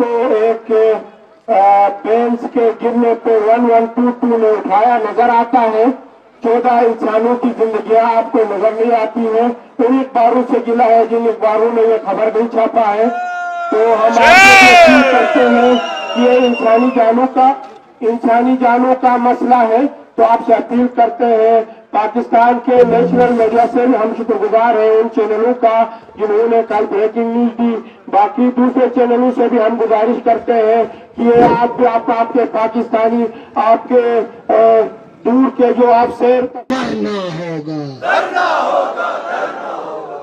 आपको एक बेंच के गिरने पे 1122 में उठाया नजर आता है। 14 इंसानों की जिंदगियां आपको नजर नहीं आती है। उन इखबारों से गिला है जिन इखबारों ने ये खबर नहीं छापा है। तो हम आपसे अपील करते हैं कि ये इंसानी जानों का मसला है। तो आपसे अपील करते हैं, पाकिस्तान के नेशनल मीडिया से भी हम शुक्रगुजार हैं उन चैनलों का जिन्होंने कल ब्रेकिंग न्यूज दी। बाकी दूसरे चैनलों से भी हम गुजारिश करते हैं कि ये आपके पाकिस्तानी आपके दूर के जो आप शेर मरना होगा,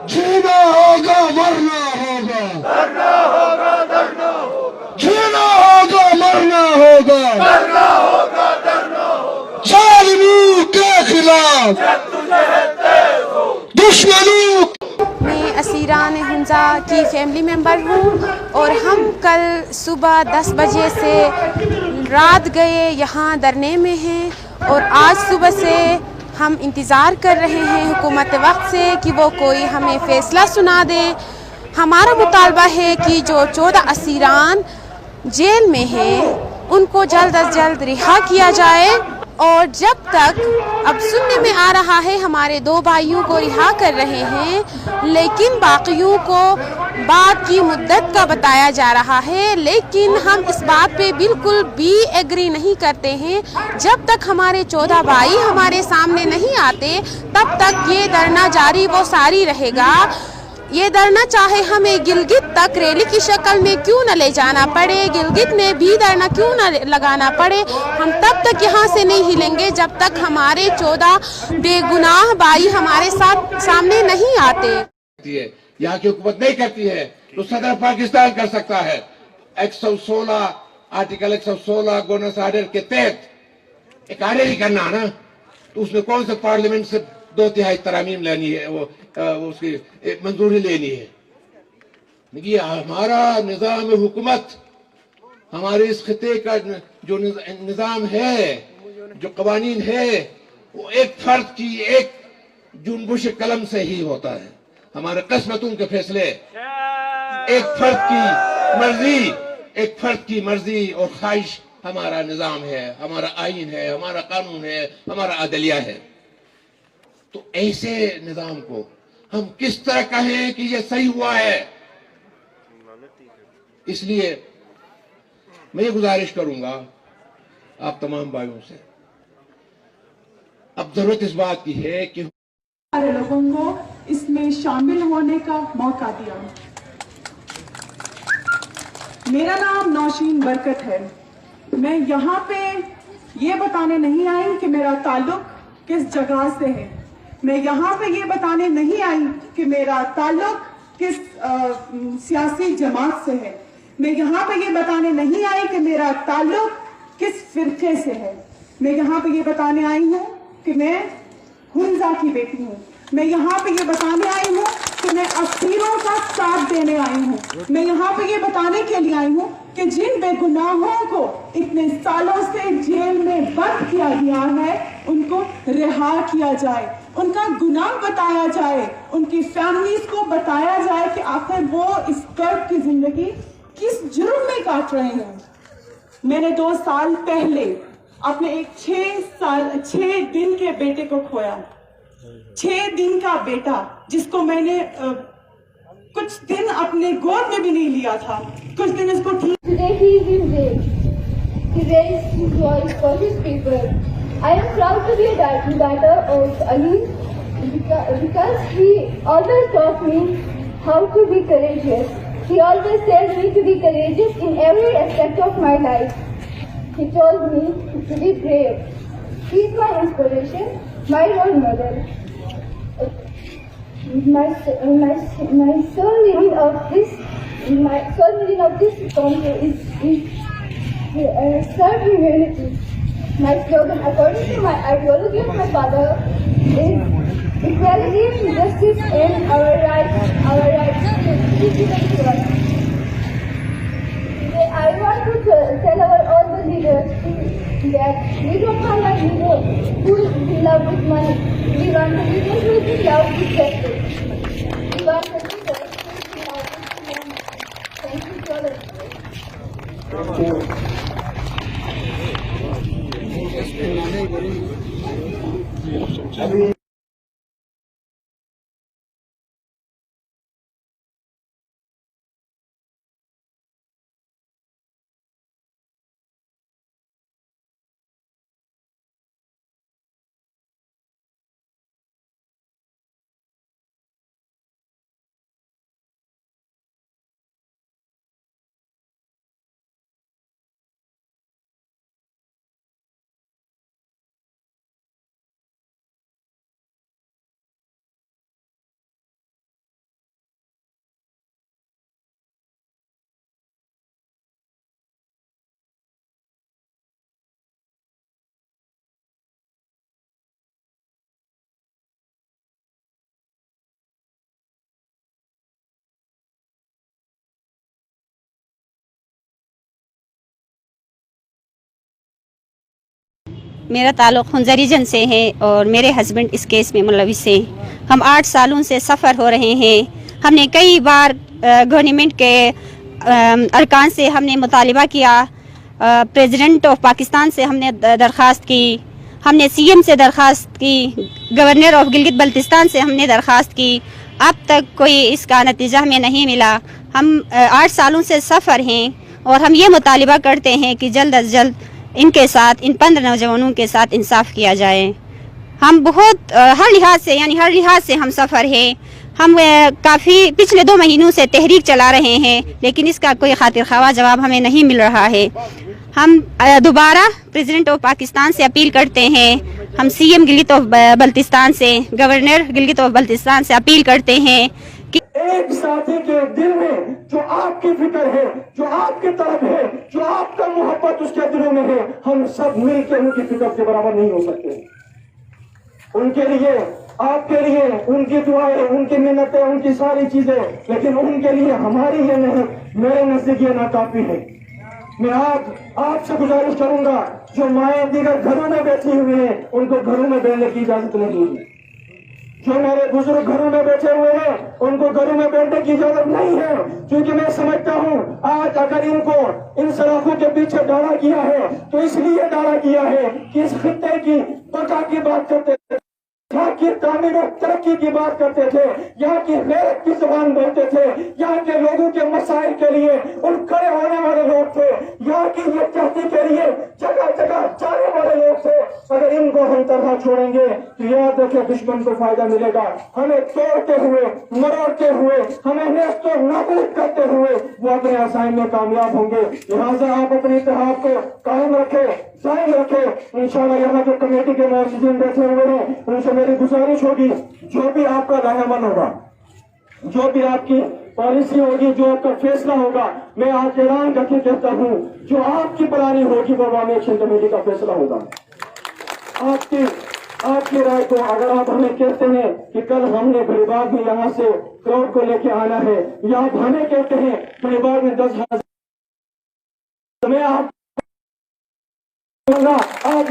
जीना होगा, मरना होगा, जीना होगा, मरना होगा, जालिमों के खिलाफ दुश्मनों। मैं असीरान हुंजा की फैमिली मेंबर हूँ और हम कल सुबह 10 बजे से रात गए यहाँ धरने में हैं और आज सुबह से हम इंतज़ार कर रहे हैं हुकूमत वक्त से कि वो कोई हमें फ़ैसला सुना दे। हमारा मुतालबा है कि जो 14 असीरान जेल में हैं उनको जल्द अज जल्द रिहा किया जाए और जब तक अब सुनने में आ रहा है हमारे 2 भाइयों को रिहा कर रहे हैं लेकिन बाकियों को बाद की मुद्दत का बताया जा रहा है। लेकिन हम इस बात पे बिल्कुल भी एग्री नहीं करते हैं। जब तक हमारे 14 भाई हमारे सामने नहीं आते तब तक ये धरना जारी वो सारी रहेगा। ये धरना चाहे हमें गिलगित तक रैली की शक्ल में क्यों न ले जाना पड़े, गिलगित में भी धरना क्यों न लगाना पड़े, हम तब तक यहाँ से नहीं हिलेंगे जब तक हमारे 14 बेगुनाह भाई हमारे साथ सामने नहीं आते। यहाँ की हुकूमत नहीं करती है तो सदर पाकिस्तान कर सकता है। 116 आर्टिकल 116 गवर्नेंस ऑर्डर के तहत एक आर्डर ही करना ना, तो उसमें कौन से पार्लियामेंट से 2/3 तरामीम लेनी है, वो उसकी मंजूरी लेनी है। देखिए हमारा निजाम हुकूमत, हमारे इस खिते का जो निजाम है, जो कवानीन है, वो एक फर्द की एक जुनबुश कलम से ही होता है। हमारे किस्मतों के फैसले एक फर्द की मर्जी और ख्वाहिश हमारा निजाम है, हमारा आईन है, हमारा कानून है, हमारा अदलिया है। तो ऐसे निजाम को हम किस तरह कहें कि ये सही हुआ है। इसलिए मैं ये गुजारिश करूंगा आप तमाम भाइयों से, अब जरूरत इस बात की है कि सारे लोगों को इसमें शामिल होने का मौका दिया। मेरा नाम नौशीन बरकत है। मैं यहाँ पे ये बताने नहीं आई कि मेरा ताल्लुक किस जगह से है। मैं यहाँ पे ये बताने नहीं आई कि मेरा ताल्लुक किस सियासी जमात से है। मैं यहाँ पे ये बताने नहीं आई कि मेरा ताल्लुक किस फिरके से है। मैं यहाँ पे ये बताने आई हूँ कि मैं हुंजा की बेटी हूँ। मैं यहाँ पे ये बताने आई हूँ कि मैं असीरों का साथ देने आई हूँ। मैं यहाँ पे ये बताने के लिए आई हूँ कि जिन बेगुनाहों को इतने सालों से जेल में बंद किया गया है उनको रिहा किया जाए, उनका गुनाह बताया जाए, उनकी फैमिलीज को बताया जाए कि आखिर वो इस कर्ब की जिंदगी किस जुर्म में काट रहे हैं। मैंने 2 साल पहले अपने एक 6 दिन के बेटे को खोया। 6 दिन का बेटा जिसको मैंने कुछ दिन अपने गोद में भी नहीं लिया था, कुछ दिन इसको ठीक। Today he is in jail. He raised his voice for his people. I am proud to be a daughter of Ali because he always taught me how to be courageous. He always tells me to be courageous in every aspect of my life. He told me to be brave. He is my inspiration, my role model. My sole meaning of this country is serve humanity. My slogan, according to my ideology of my father, is equality, justice, and our rights to individual. Today, I want to tell all the leaders that we don't want a leader who is in love with money. We want a leader who is in love with justice. We want a leader who is in love with humanity. Thank you for listening. میرا تعلق Hunza region سے ہے اور میرے husband اس case میں ملوث ہیں. ہم 8 سالوں سے سفر ہو رہے ہیں. ہم نے کئی بار گورنمنٹ کے ارکان سے ہم نے مطالبہ کیا. پریزیڈنٹ آف پاکستان سے ہم نے درخواست کی, ہم نے سی ایم سے درخواست کی, گورنر آف گلگت بلتستان سے ہم نے درخواست کی. اب تک کوئی اس کا نتیجہ ہمیں نہیں ملا. ہم 8 سالوں سے سفر ہیں اور ہم یہ مطالبہ کرتے ہیں کہ جلد از جلد ان کے ساتھ, ان 15 نوجوانوں کے ساتھ انصاف کیا جائے. ہم بہت ہر لحاظ سے ہم سفر ہیں. ہم کافی پچھلے 2 مہینوں سے تحریک چلا رہے ہیں, لیکن اس کا کوئی خاطر خواہ جواب ہمیں نہیں مل رہا ہے. ہم دوبارہ پریزیڈنٹ آف پاکستان سے اپیل کرتے ہیں, ہم C M Gilgit of Baltistan سے, گورنر گلگت آف بلتستان سے اپیل کرتے ہیں کہ ایک ساتھی کے دل میں جو آپ کی فکر ہے, جو آپ کی طرف ہے, جو آپ کا محبت اس کے دلوں میں ہے, ہم سب مل کے ان کی فکر کے برابر نہیں ہو سکتے. ان کے لیے, آپ کے لیے ان کی دعائیں, ان کی محنتیں, ان کی ساری چیزیں, لیکن ان کے لیے ہماری یہ محنت میرے نزدیک یہ ناکافی ہے. میں آج آپ سے گزارش کروں گا, جو مائیں دیگر گھروں میں بیٹھی ہوئی ہیں ان کو گھروں میں بیٹھنے کی اجازت نہیں ہے. جو میرے بزرگ گھروں میں بیٹھے ہوئے ہیں ان کو گھروں میں بیٹھنے کی اجازت نہیں ہے, کیونکہ میں سمجھتا ہوں آج اگر ان کو ان سلاخوں کے پیچھے ڈالا کیا ہے تو اس لیے ڈالا کیا ہے کہ اس خطے کی بقا کی بات کرتے تھے, یہاں کی تعمیر و ترقی کی بات کرتے تھے, یہاں کی غیرت کی زبان بولتے تھے, یہاں کے لوگوں کے مسائل کے لیے ان کھڑے ہونے والے لوگ تھے, یہاں کی یہ تحقیق کے لیے جگہ جگہ جانے والے لوگ تھے. اگر ان کو ہم طرح چھوڑیں گے تو یاد رکھیں دشمن کو فائدہ ملے گا. ہمیں توڑتے ہوئے, مروڑتے ہوئے, ہمیں نیست و نابود کرتے ہوئے وہ اپنے عزائم میں کامیاب ہوں گے. لہٰذا آپ اپنے اتحاد کو قائم رکھیں, قائم رکھیں. انشاءاللہ یہاں جو کمیٹی کے معززین بیٹھے ہوئے ہیں ان سے میری گزارش ہوگی, جو بھی آپ کا رائے عمل ہوگا, جو بھی آپ کی پالیسی ہوگی, جو آپ کا فیصلہ ہوگا, میں آج اعلان کر کے کہتا ہوں جو آپ کی پلانی ہوگی وہ عوامی ایکشن کمیٹی کا فیصلہ ہوگا. آپ کی رائے کو اگر آپ ہمیں کہتے ہیں کہ کل ہم نے بھری باغ میں یہاں سے کراؤڈ کو لے کے آنا ہے, یا آپ ہمیں کہتے ہیں بھری باغ میں 10,000, میں آپ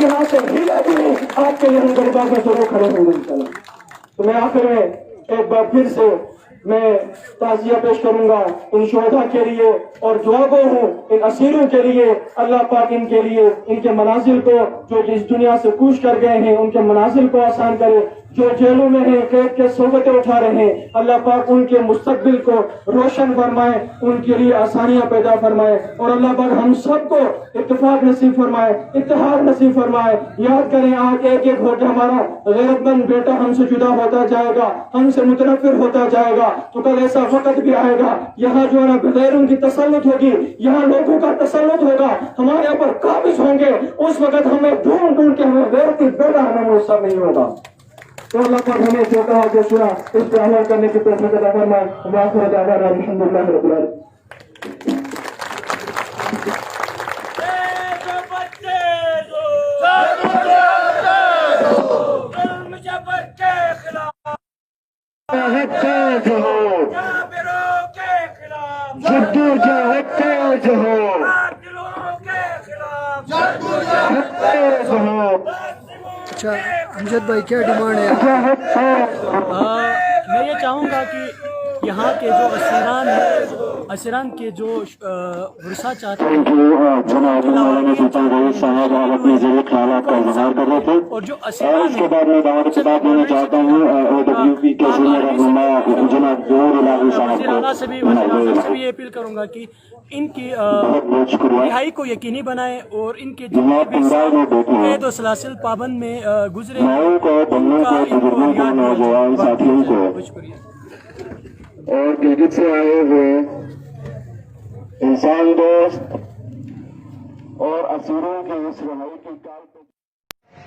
یہاں سے ہلا بھی نہیں, آپ کے یہاں بھری باغ میں ضرور کھڑے ہوں گے انشاءاللہ. تو میں آخر میں ایک بار پھر سے میں تعزیہ پیش کروں گا ان شہداء کے لیے اور دعا گو ہوں ان اسیروں کے لیے. اللہ پاک ان کے لیے ان کے منازل کو, جو اس دنیا سے کوچ کر گئے ہیں, ان کے منازل کو آسان کرے. جو جیلوں میں ہیں, قید کے صحبتیں اٹھا رہے ہیں, اللہ پاک ان کے مستقبل کو روشن فرمائے, ان کے لیے آسانیاں پیدا فرمائے, اور اللہ پاک ہم سب کو اتفاق نصیب فرمائے, اتحاد نصیب فرمائے. یاد کریں آج ایک ایک ہوتا ہمارا غیرت مند بیٹا ہم سے جدا ہوتا جائے گا, ہم سے متنفر ہوتا جائے گا, تو کل ایسا وقت بھی آئے گا یہاں جو ہے نا غیروں کی تسلط ہوگی, یہاں لوگوں کا تسلط ہوگا, ہمارے اوپر قابض ہوں گے. اس وقت ہمیں ڈھونڈ ڈھونڈ کے ہمیں غیرتی بیٹا ہمیں میسر نہیں ہوگا. تو اللہ پاک ہمیں جو کہا جو سنا اس پہ عمل کرنے کی توفیق عطا فرمائے. وآخر دعوانا الحمدللہ رب العالمین. اچھا امجد بھائی کیا ڈیمانڈ ہے؟ میں یہ چاہوں گا کہ یہاں کے جو اسیران ہیں असिरान के जो वर्षा चाहते हैं थैंक यू जनाब मौलाना सुल्तान रईस साहब, आप अपने ज़रूरी ख्यालात का इजहार कर रहे थे। और जो और असिरान इसके बाद मैं दावत खिताब देना चाहता हूँ OWP के सीनियर रहनुमा जनाब जोहर इलाही साहब वज़ीर-ए-आला से भी ये अपील करूंगा कि इनकी बहुत शुक्रिया। रिहाई को यकीनी बनाएं और इनके यहाँ पंजाब में बैठे हैं कैद और सलासिल पाबंद में गुजरे माओं को, बन्नों को, बुजुर्गों को, नौजवान साथियों को बहुत शुक्रिया। और गिलगित से आए हुए इंसान दोस्त और असीरों के इस रहाई की काल पे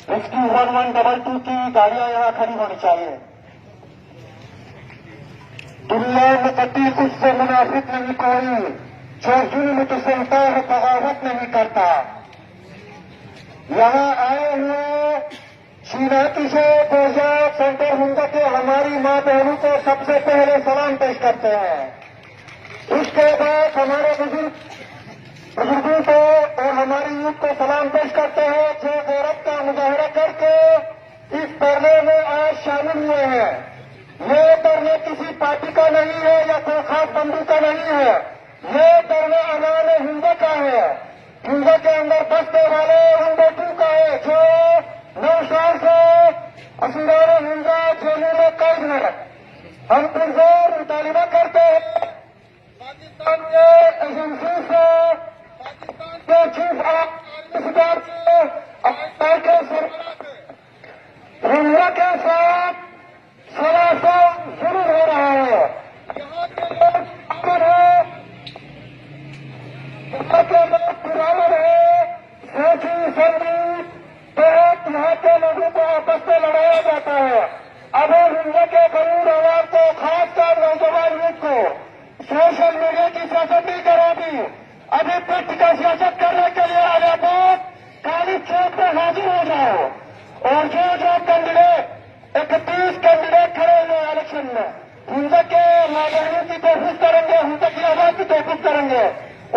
रेस्क्यू 1122 की गाड़ियां यहाँ खड़ी होनी चाहिए। दुनिया में कभी उससे मुनाफिक नहीं कोई जो जुल्म तो सुनता है, बगावत नहीं करता। यहाँ आए हुए शरणार्थी से गोजा सेंटर हुंदा के हमारी माँ बहनों को सबसे पहले सलाम पेश करते हैं। उसके बाद हमारे बुजुर्गों को और हमारी यूथ को सलाम पेश करते हैं जो गौरव का मुजाहरा करके इस धरने में आज शामिल हुए हैं। ये धरने किसी पार्टी का नहीं है या कोई खास बंधु का नहीं है, ये धरना अवाम हिंदू का है। हिंदू के अंदर बसने वाले उन बेटों का है जो 9 साल से असीरान हिंदू जेलों में कैद है। हम पुरजोर मुतालिबा करते हैं पाकिस्तान के एजेंसी से, पाकिस्तान के चीफ ऑफिसर से, अफसर के सरबराह से हिंदू के साथ सरासर जुल्म हो रहा है। यहाँ के लोग अमर है, यहाँ के लोग पुराने हैं, सोची समझी तहत यहाँ के लोगों को आपस में लड़ाया जाता है। अब हिंदू के गरीब आवाम को, खासकर नौजवान यूथ को सोशल मीडिया की सियासत नहीं करा दी। अभी पिट का सियासत करने के लिए आजाबाद काली चौक में हाजिर हो जाओ और जो कैंडिडेट 31 कैंडिडेट खड़े हुए इलेक्शन में हिंदू के नागरिकों की कोशिश करेंगे, हिंदू की आवाज की कोशिश करेंगे,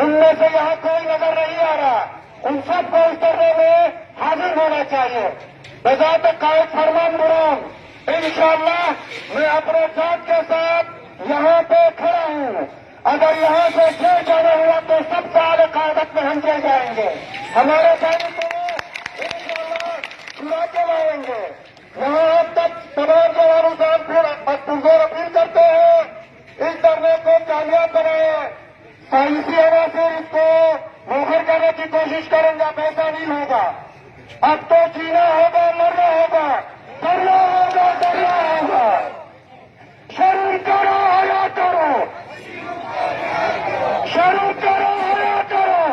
उनमें से यहाँ कोई नजर नहीं आ रहा। उन सबको इस तरह में हाजिर होना चाहिए। बजात कायद फरमान बुरान इंशाअल्लाह मैं अपने जात के साथ यहाँ पे खड़ा हूँ। अगर यहाँ से जेल जाना हुआ तो सब साल कायदत में हम जेल जाएंगे। हमारे सैनिकों को इंशाअल्लाह चुरा के लाएंगे। यहाँ अब तक तमाम जवानों से पुरजोर अपील करते हैं इस धरने को कामयाब बनाए। साइंसी हवा से इसको मोहर करने की कोशिश करेंगे, ऐसा नहीं होगा। अब तो जीना होगा, मरना होगा, करना होगा, करना होगा। शुरू करो, हया करो, शुरू करो, हया करो।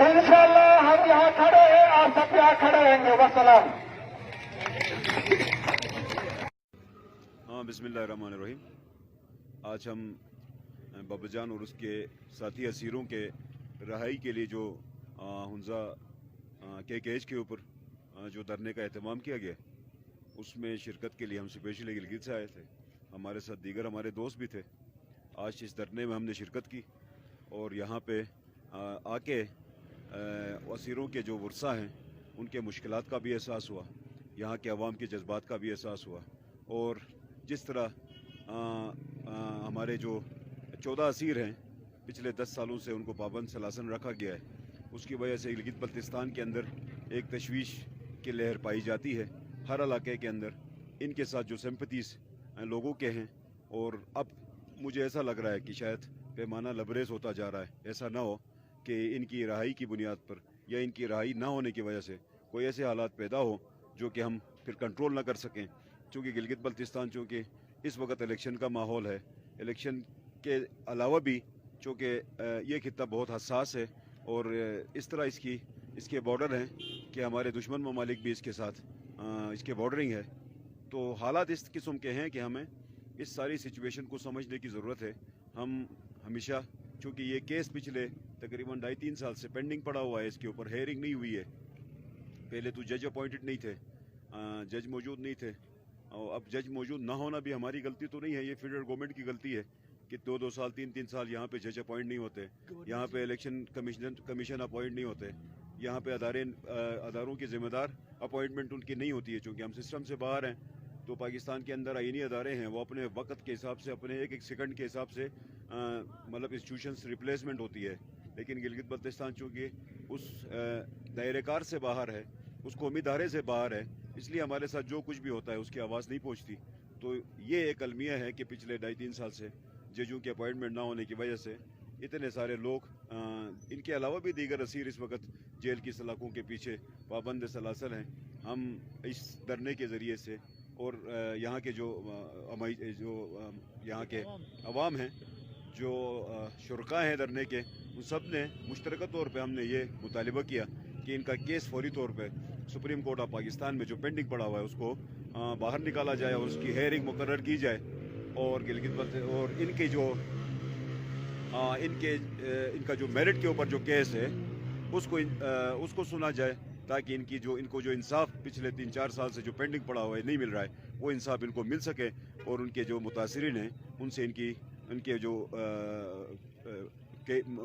इंशाअल्लाह हम यहाँ खड़े हैं, आप सब यहाँ खड़े रहेंगे। वस्सलाम। बिस्मिल्लाहिर्रहमानिर्रहीम। आज हम बाबाजान और उसके साथी असीरों के रहाई के लिए जो हुंजा के केज के ऊपर जो धरने का एहतमाम किया गया, उसमें शिरकत के लिए हम स्पेशली गिलगित से आए थे। हमारे साथ दीगर हमारे दोस्त भी थे। आज इस धरने में हमने शिरकत की और यहाँ पे आके असीरों के जो वर्सा हैं उनके मुश्किलात का भी एहसास हुआ, यहाँ के अवाम के जज्बात का भी एहसास हुआ। और जिस तरह हमारे जो 14 असीर हैं, पिछले 10 सालों से उनको पाबंद सलासन रखा गया है, उसकी वजह से गिलगित बल्तिस्तान के अंदर एक तशवीश की लहर पाई जाती है हर इलाके के अंदर। इनके साथ जो सिंपैथीज लोगों के हैं, और अब मुझे ऐसा लग रहा है कि शायद पैमाना लबरेज होता जा रहा है। ऐसा ना हो कि इनकी रहाई की बुनियाद पर या इनकी रहाई ना होने की वजह से कोई ऐसे हालात पैदा हो जो कि हम फिर कंट्रोल ना कर सकें। चूँकि गिलगित बल्तिस्तान चूँकि इस वक्त इलेक्शन का माहौल है, इलेक्शन के अलावा भी चूँकि ये खित्ता बहुत हसास है और इस तरह इसके बॉर्डर हैं कि हमारे दुश्मन ममालिक भी इसके साथ इसके बॉर्डरिंग है। तो हालात इस किस्म के हैं कि हमें इस सारी सिचुएशन को समझने की ज़रूरत है। हम हमेशा, चूँकि ये केस पिछले तकरीबन 2.5-3 साल से पेंडिंग पड़ा हुआ है, इसके ऊपर हेयरिंग नहीं हुई है। पहले तो जज अपॉइंटेड नहीं थे, जज मौजूद नहीं थे, और अब जज मौजूद ना होना भी हमारी गलती तो नहीं है, ये फेडरल गवर्नमेंट की गलती है कि 2-2 साल 3-3 साल यहाँ पे जज अपॉइंट नहीं होते, यहाँ पे इलेक्शन कमीशन अपॉइंट नहीं होते, यहाँ पे अदारों के ज़िम्मेदार अपॉइंटमेंट उनकी नहीं होती है। चूँकि हम सिस्टम से बाहर हैं, तो पाकिस्तान के अंदर आईनी अदारे हैं वो अपने वक्त के हिसाब से, अपने एक एक सेकंड के हिसाब से मतलब इंस्टीट्यूशंस रिप्लेसमेंट होती है। लेकिन गिलगित बल्तिस्तान चूँकि उस दायरेकार से बाहर है, उस कौमी दायरे से बाहर है, इसलिए हमारे साथ जो कुछ भी होता है उसकी आवाज़ नहीं पहुँचती। तो ये एक अलमिया है कि पिछले 2.5-3 साल से जजों की अपॉइंटमेंट ना होने की वजह से इतने सारे लोग, इनके अलावा भी दीगर असीर इस वक्त जेल की सलाखों के पीछे पाबंद सलासल हैं। हम इस धरने के ज़रिए से और यहाँ के जो यहाँ के अवाम हैं, जो शुरका हैं धरने के, उन सब ने मुश्तरका तौर पे हमने ये मुतालिबा किया कि इनका केस फौरी तौर पे सुप्रीम कोर्ट ऑफ पाकिस्तान में जो पेंडिंग पड़ा हुआ है उसको बाहर निकाला जाए और उसकी हेयरिंग मुकर्रर की जाए और गिलगित और इनके जो इनका जो मेरिट के ऊपर जो केस है उसको सुना जाए, ताकि इनको जो इंसाफ पिछले 3-4 साल से जो पेंडिंग पड़ा हुआ है नहीं मिल रहा है, वो इंसाफ इनको मिल सके और उनके जो मुतासिरीन हैं उनसे इनके जो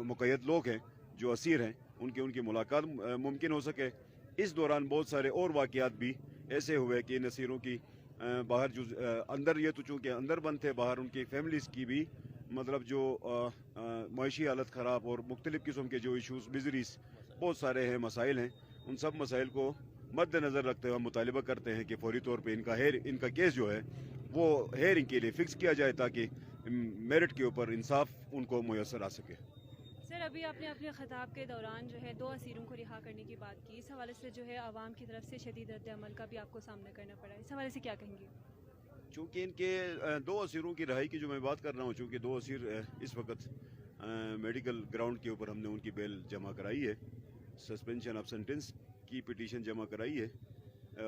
मुक़य्यद लोग हैं, जो असीर हैं, उनकी मुलाकात मुमकिन हो सके। इस दौरान बहुत सारे और वाक़यात भी ऐसे हुए कि इन असीरों की बाहर जो अंदर, ये तो चूँकि अंदर बंद थे, बाहर उनकी फैमिलीज़ की भी मतलब जो माशी हालत ख़राब और मुख्तलिफ़ किस्म के जो इशूज़, मिजरीज़ बहुत सारे हैं, मसाइल हैं। उन सब मसाइल को मद्देनज़र रखते हुए हम मुतालिबा करते हैं कि फौरी तौर पे इनका केस जो है वो हेयरिंग के लिए फ़िक्स किया जाए, ताकि मेरिट के ऊपर इंसाफ उनको मुयस्सर आ सके। सर, अभी आपने अपने ख़िताब के दौरान जो है 2 असीरों को रिहा करने की बात की। इस हवाले से जो है आवाम की तरफ से शदीद रद्द-ए-अमल का भी आपको सामना करना पड़ा है, इस हवाले से क्या कहेंगे? चूँकि इनके 2 असीरों की रिहाई की जो मैं बात कर रहा हूँ, चूँकि 2 असीर इस वक्त मेडिकल ग्राउंड के ऊपर हमने उनकी बेल जमा कराई है, सस्पेंशन ऑफ सेंटेंस की पिटीशन जमा कराई है,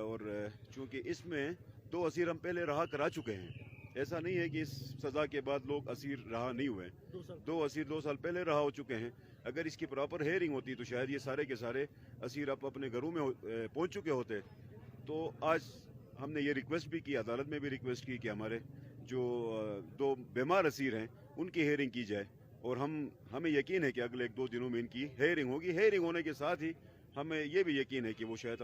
और चूँकि इसमें 2 असीर हम पहले रहा करा चुके हैं। ऐसा नहीं है कि इस सज़ा के बाद लोग असीर रहा नहीं हुए। 2 असीर 2 साल पहले रहा हो चुके हैं। अगर इसकी प्रॉपर हेयरिंग होती तो शायद ये सारे के सारे असीर अब अपने घरों में पहुंच चुके होते। तो आज हमने ये रिक्वेस्ट भी की, अदालत में भी रिक्वेस्ट की कि हमारे जो 2 बीमार असीर हैं उनकी हेयरिंग की जाए, और हमें यकीन है कि अगले 1-2 दिनों में इनकी हेयरिंग होगी। हेयरिंग होने के साथ ही हमें ये भी यकीन है कि वो शायद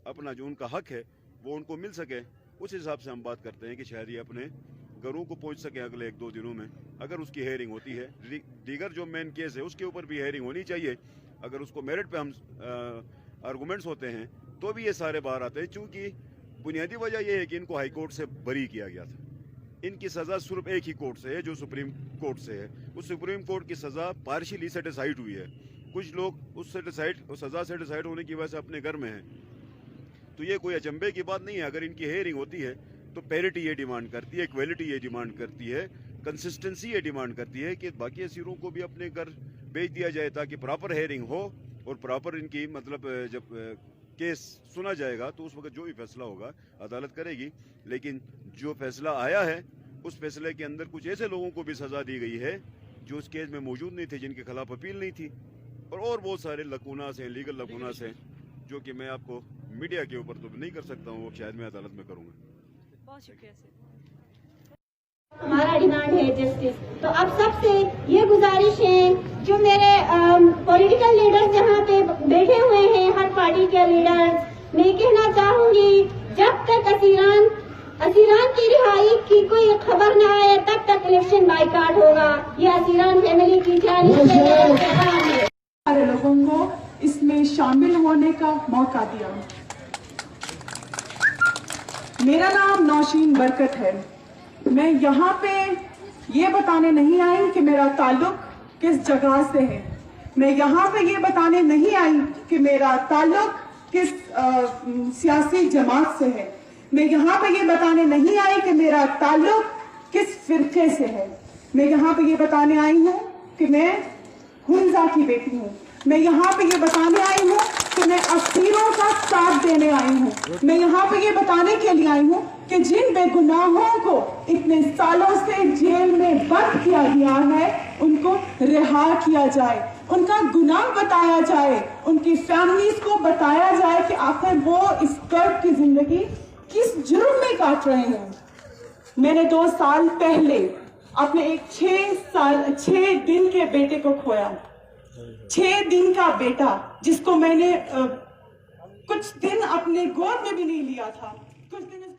अपना जो उनका हक है वो उनको मिल सके। उस हिसाब से हम बात करते हैं कि शायद ये अपने घरों को पहुंच सके अगले 1-2 दिनों में, अगर उसकी हेयरिंग होती है। दीगर जो मेन केस है उसके ऊपर भी हेयरिंग होनी चाहिए। अगर उसको मेरिट पे हम आर्गूमेंट्स होते हैं तो भी ये सारे बाहर आते हैं, चूँकि बुनियादी वजह यह है कि इनको हाई कोर्ट से बरी किया गया था। इनकी सज़ा सिर्फ एक ही कोर्ट से है, जो सुप्रीम कोर्ट से है। उस सुप्रीम कोर्ट की सज़ा पार्शियली सेटिसाइड हुई है। कुछ लोग उस सज़ा सेटिसाइड होने की वजह से अपने घर में हैं, तो ये कोई अचंभे की बात नहीं है। अगर इनकी हेयरिंग होती है तो पैरिटी ये डिमांड करती है, इक्वलिटी ये डिमांड करती है, कंसिस्टेंसी ये डिमांड करती है कि बाकी असीरों को भी अपने घर भेज दिया जाए, ताकि प्रॉपर हेयरिंग हो और प्रॉपर इनकी मतलब जब केस सुना जाएगा तो उस वक्त जो भी फैसला होगा अदालत करेगी। लेकिन जो फैसला आया है उस फैसले के अंदर कुछ ऐसे लोगों को भी सज़ा दी गई है जो उस केस में मौजूद नहीं थे, जिनके खिलाफ अपील नहीं थी, और बहुत सारे लकूनास हैं, लीगल लकूनास हैं, जो कि मैं आपको मीडिया के ऊपर तो नहीं कर सकता हूँ, वो शायद मैं अदालत में करूँगा। बहुत शुक्रिया सर। हमारा डिमांड है जस्टिस। तो अब सबसे ये गुजारिश है, जो मेरे पॉलिटिकल लीडर्स यहाँ पे बैठे हुए हैं, हर पार्टी के लीडर्स, मैं कहना चाहूंगी, जब तक असीरान की रिहाई की कोई खबर न आए तब तक इलेक्शन बाइकाट होगा। ये असीरान फैमिली की जानिब से सारे लोगों को इसमें शामिल होने का मौका दिया। मेरा नाम नौशीन बरकत है। मैं यहाँ पे ये बताने नहीं आई कि मेरा ताल्लुक किस जगह से है। मैं यहाँ पे ये बताने नहीं आई कि मेरा ताल्लुक किस सियासी जमात से है। मैं यहाँ पे ये बताने नहीं आई कि मेरा ताल्लुक किस फिरके से है। मैं यहाँ पे ये बताने आई हूँ कि मैं हुंजा की बेटी हूँ। मैं यहाँ पे ये बताने आई हूँ कि मैं असीरों का साथ देने आई हूँ। मैं यहाँ पे ये बताने के लिए आई हूँ कि जिन बेगुनाहों को इतने सालों से जेल में बंद किया गया है, उनको रिहा किया जाए, उनका गुनाह बताया जाए, उनकी फैमिलीज को बताया जाए कि आखिर वो इस कर्ब की जिंदगी किस जुर्म में काट रहे हैं। मैंने 2 साल पहले अपने एक 6 दिन के बेटे को खोया। 6 दिन का बेटा, जिसको मैंने कुछ दिन अपने गोद में भी नहीं लिया था। कुछ दिन इस